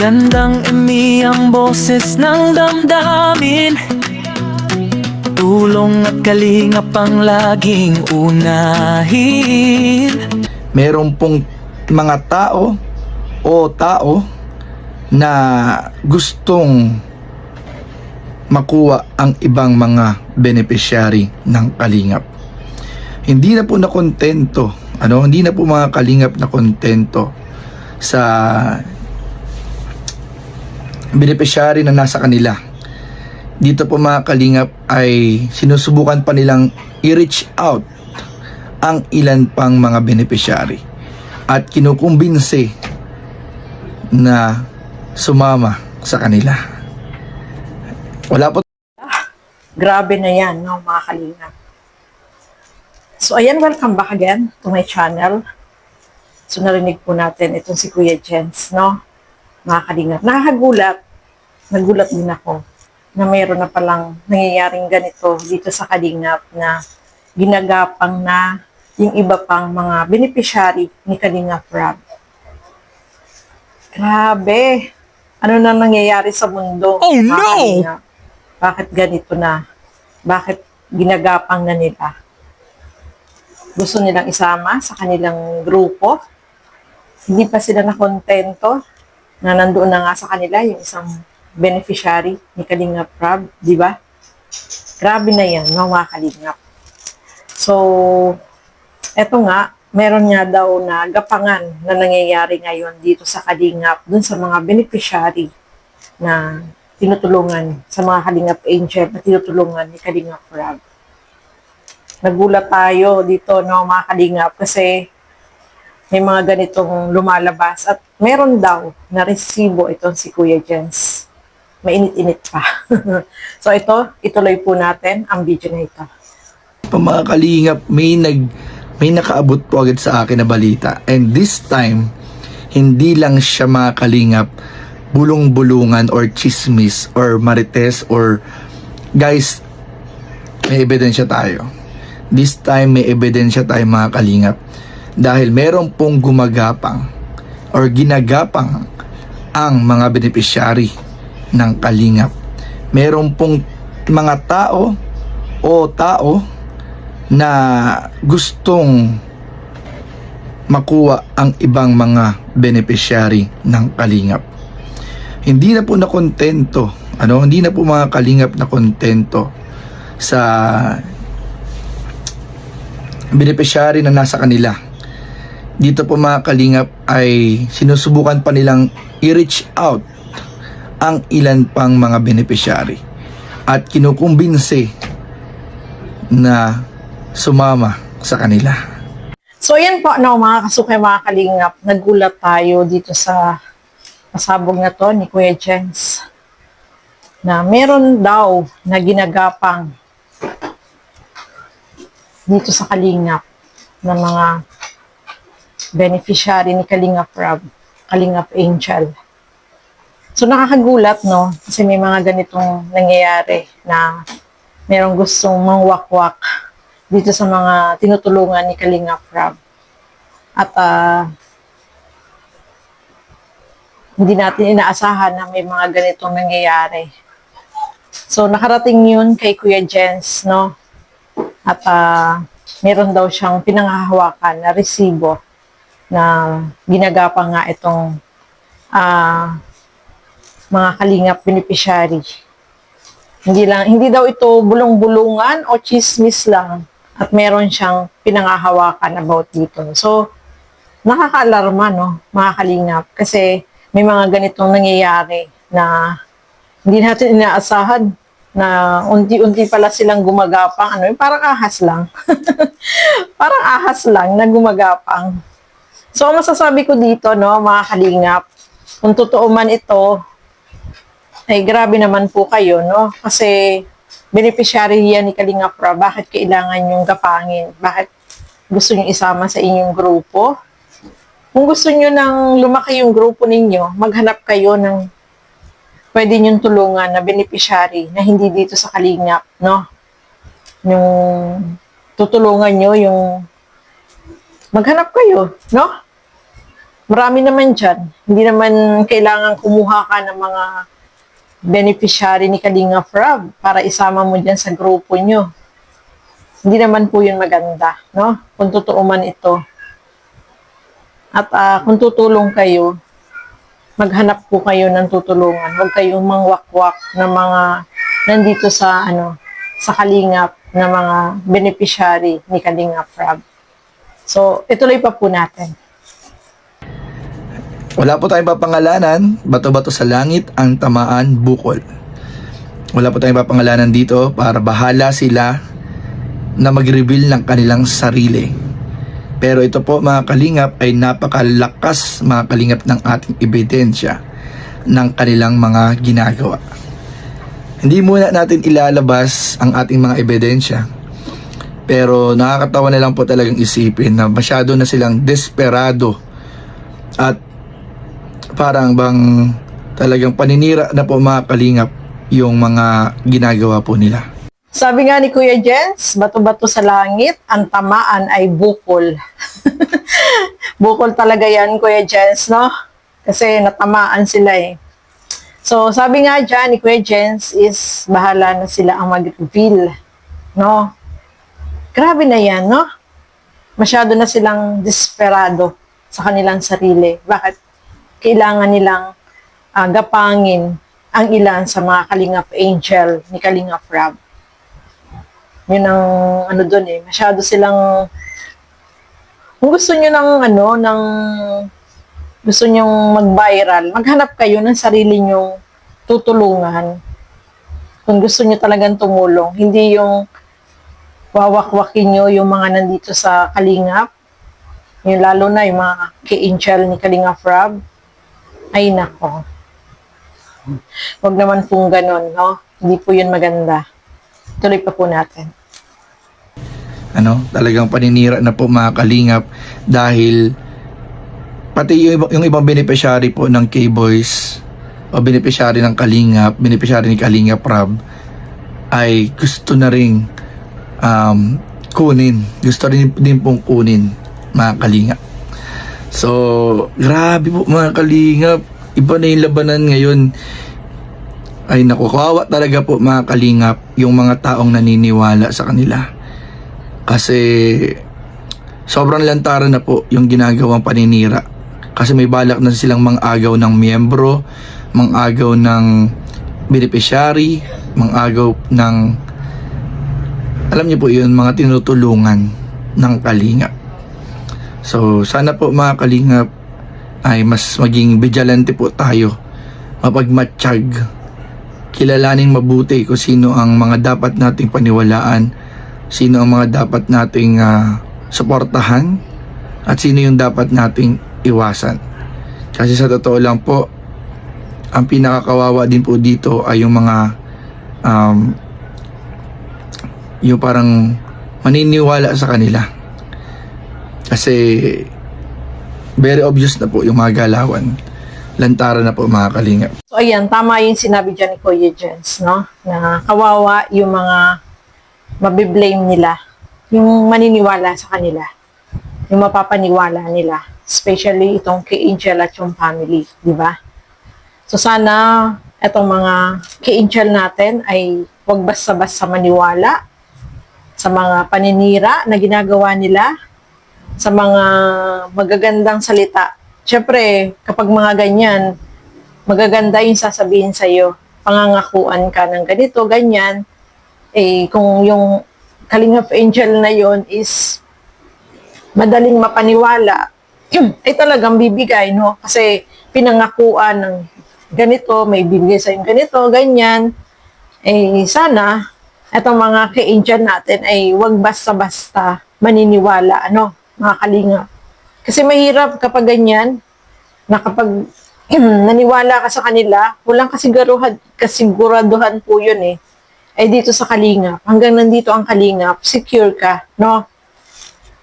Magandang ang boses ng damdamin. Tulong at kalingap ang laging unahin. Meron pong mga tao na gustong makuha ang ibang mga beneficiary ng kalingap. Hindi na po nakontento, hindi na po mga kalingap na kontento sa beneficiary na nasa kanila. Dito po mga kalingap ay sinusubukan pa nilang i-reach out ang ilan pang mga beneficiary at kinukumbinse na sumama sa kanila. Wala po. Grabe na yan, no, mga kalingap. So, ayan, welcome back again to my channel. So, narinig po natin itong si Kuya Jens, no, mga kalingap. Nakakagulat, nagulat din ako na mayroon na palang nangyayaring ganito dito sa kalingap na ginagapang na yung iba pang mga beneficiary ni Kalingap Rab. Grabe! Ano na nangyayari sa mundo? Oh, mga no! kalingap? Bakit ganito na? Bakit ginagapang na nila? Gusto nilang isama sa kanilang grupo? Hindi pa sila nakontento na nandoon na nga sa kanila yung isang beneficiary ni Kalingap Rab, di ba? Grabe na yan, no, mga kalingap. So, eto nga, meron nga daw na gapangan na nangyayari ngayon dito sa Kalingap, dun sa mga beneficiary na tinutulungan, sa mga Kalingap Angel na tinutulungan ni Kalingap Rab. Nagulat tayo dito, no, mga kalingap, kasi may mga ganitong lumalabas at meron daw na resibo itong si Kuya Jens. Mainit-init pa. So ito, ituloy po natin ang video na ito. Mga kalingap, may nakaabot po agad sa akin na balita. And this time, hindi lang siya mga kalingap bulong-bulungan or chismis or marites or guys, may ebidensya tayo. This time may ebidensya tayo mga kalingap dahil meron pong gumagapang or ginagapang ang mga beneficiary ng kalingap. Meron pong mga tao na gustong makuha ang ibang mga beneficiary ng kalingap. Hindi na po nakontento, hindi na po mga kalingap na kontento sa beneficiary na nasa kanila. Dito po mga kalingap ay sinusubukan pa nilang i-reach out ang ilan pang mga beneficiary at kinukumbinse na sumama sa kanila. So yan po, no, mga kasukay, mga kalingap, nagulat tayo dito sa pasabog na to ni Kuya Jens na meron daw na ginagapang dito sa Kalingap ng mga beneficiary ni Kalingap Rab, Kalingap Angel. So nakakagulat, no, kasi may mga ganitong nangyayari na merong gustong mangwakwak dito sa mga tinutulungan ni Kalingap Rab. At hindi natin inaasahan na may mga ganitong nangyayari. So nakarating yun kay Kuya Jens, no? At meron daw siyang pinanghahawakan na resibo na ginagapang nga itong mga kalingap beneficiary. Hindi daw ito bulong-bulungan o chismis lang at meron siyang pinanghahawakan about dito. So, nakaka-alarma, no, mga kalingap, kasi may mga ganitong nangyayari na hindi natin inaasahan na unti-unti pala silang gumagapang, parang ahas lang. Parang ahas lang na gumagapang. So, masasabi ko dito, no, mga kalingap, kung totoo man ito, ay grabe naman po kayo, no? Kasi beneficiary yan ni Kalingap Rab, bakit kailangan yung gapangin? Bakit gusto nyo isama sa inyong grupo? Kung gusto nyo nang lumaki yung grupo ninyo, maghanap kayo ng pwede nyong tulungan na beneficiary na hindi dito sa Kalingap, no? Yung tutulungan nyo, yung maghanap kayo, no? marami naman dyan. Hindi naman kailangan kumuha ka ng mga beneficiary ni Kalinga Prab para isama mo dyan sa grupo nyo. Hindi naman po yun maganda, no? Kung totoo man ito. At kung tutulong kayo, maghanap po kayo ng tutulungan. Huwag kayong mangwakwak na mga nandito sa sa Kalingap na mga beneficiary ni Kalinga Prab. So, ituloy pa po natin. Wala po tayong papangalanan, bato-bato sa langit ang tamaan bukol. Wala po tayong papangalanan dito para bahala sila na mag-reveal ng kanilang sarili. Pero ito po mga kalingap ay napakalakas mga kalingap ng ating ebidensya ng kanilang mga ginagawa. Hindi muna natin ilalabas ang ating mga ebidensya. Pero nakakatawa na lang po talagang isipin na masyado na silang desperado at parang bang talagang paninira na po mga kalingap yung mga ginagawa po nila. Sabi nga ni Kuya Jens, bato-bato sa langit, ang tamaan ay bukol. Bukol talaga yan, Kuya Jens, no? Kasi natamaan sila eh. So, sabi nga dyan ni Kuya Jens is bahala na sila ang mag-reveal, no? Grabe na yan, no? Masyado na silang desperado sa kanilang sarili. Bakit? Kailangan nilang gapangin ang ilan sa mga Kalingap Angel ni Kalinga Prab. Yun ang doon eh. Masyado silang kung gusto nyo gusto nyong mag-viral, maghanap kayo ng sarili nyong tutulungan. Kung gusto nyo talagang tumulong, hindi yung wawakwakin nyo yung mga nandito sa Kalingap, yung lalo na yung mga K-Angel ni Kalinga Prab. Ay nako. Huwag naman pong ganon, no? Hindi po yun maganda. Tuloy pa po natin. Talagang paninira na po mga kalingap dahil pati yung ibang beneficiary po ng K-Boys o beneficiary ng Kalingap, beneficiary ni Kalinga Prab ay gusto na ring kunin. Gusto rin din pong kunin mga kalingap. So, grabe po mga kalingap. Iba na yung labanan ngayon. Ay naku, kawawa talaga po mga kalingap yung mga taong naniniwala sa kanila. Kasi sobrang lantaran na po yung ginagawang paninira. Kasi may balak na silang mang-agaw ng miyembro, mang-agaw ng beneficiary, mang-agaw ng, alam niyo po yun, mga tinutulungan ng kalingap. So, sana po mga kalingap ay mas maging vigilante po tayo, mapagmatsyag, kilalanin mabuti kung sino ang mga dapat nating paniwalaan, sino ang mga dapat nating suportahan, at sino yung dapat nating iwasan. Kasi sa totoo lang po, ang pinakakawawa din po dito ay yung mga yung parang maniniwala sa kanila. Kasi very obvious na po yung mga galawan. Lantaran na po mga kalingap. So ayan, tama yung sinabi dyan ni Kuya Jens, no? Na kawawa yung mga mabiblame nila. Yung maniniwala sa kanila. Yung mapapaniwala nila. Especially itong kay Angel at yung family, di ba? So sana itong mga kay Angel natin ay huwag basta-basta maniwala sa mga paninira na ginagawa nila, sa mga magagandang salita. Siyempre, kapag mga ganyan, magaganda yung sasabihin sa'yo, pangangakuan ka ng ganito, ganyan, kung yung Kalingap Angel na yon is madaling mapaniwala, ay talagang bibigay, no? Kasi pinangakuan ng ganito, may bibigay sa'yo ganito, ganyan, sana, etong mga ka-angel natin ay wag basta-basta maniniwala, mga kalingap. Kasi mahirap kapag ganyan, na kapag naniwala ka sa kanila, walang kasiguraduhan po yun eh. Ay dito sa kalingap, hanggang nandito ang kalingap, secure ka, no?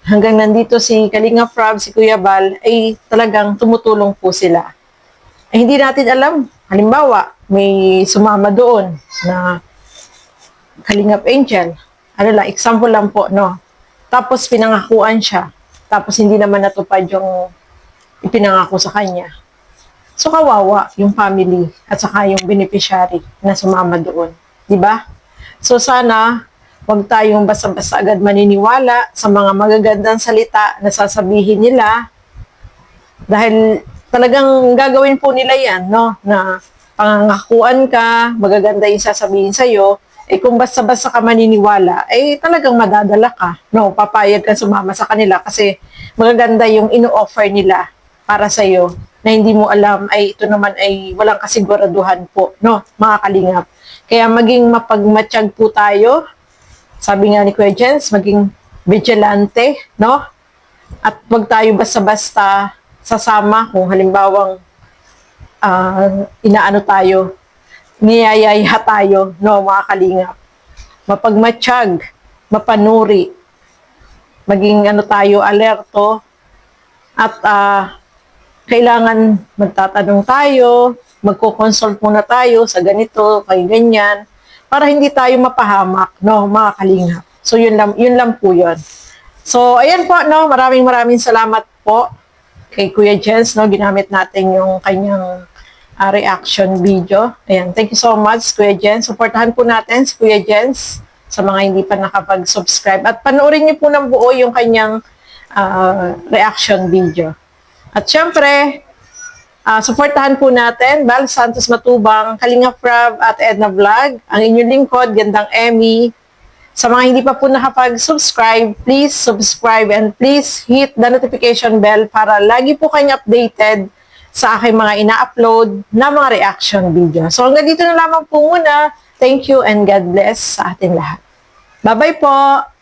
Hanggang nandito si Kalinga Prab, si Kuya Bal, ay talagang tumutulong po sila. Ay hindi natin alam, halimbawa, may sumama doon na Kalingap Angel. Example lang po, no? Tapos pinangakuan siya. Tapos hindi naman natupad yung ipinangako sa kanya. So, kawawa yung family at saka yung beneficiary na sumama doon. Di ba? So, sana huwag tayong basta-basta agad maniniwala sa mga magagandang salita na sasabihin nila dahil talagang gagawin po nila yan, no? Na pangangakuan ka, magaganda yung sasabihin sa'yo, kung basta-basta ka maniniwala, talagang madadala ka, no? Papayag ka sumama sa kanila kasi magaganda yung ino-offer nila para sa'yo na hindi mo alam ito naman ay walang kasiguraduhan po, no? Mga kalingap. Kaya maging mapagmatsyag po tayo, sabi nga ni Kuya Jens, maging vigilante, no? At wag tayo basta-basta sasama kung halimbawang inaano tayo, niyayaya tayo, no, mga kalingap. Mapagmatsyag, mapanuri, maging tayo, alerto, at kailangan magtatanong tayo, magko-consult muna tayo sa ganito, kay ganyan, para hindi tayo mapahamak, no, mga kalingap. So, yun lang po yun. So, ayan po, no, maraming salamat po kay Kuya Jens, no, ginamit natin yung kanyang reaction video. Ayan, thank you so much, Kuya Jens. Supportahan po natin si Kuya Jens sa mga hindi pa nakapag-subscribe. At panoorin niyo po ng buo yung kanyang reaction video. At syempre, supportahan po natin Val Santos Matubang, Kalinga Prab at Edna Vlog, ang inyong lingkod, Gandang Emmy. Sa mga hindi pa po nakapag-subscribe, please subscribe and please hit the notification bell para lagi po kayong updated sa aking mga ina-upload na mga reaction video. So hanggang dito na lamang po muna. Thank you and God bless sa ating lahat. Bye-bye po!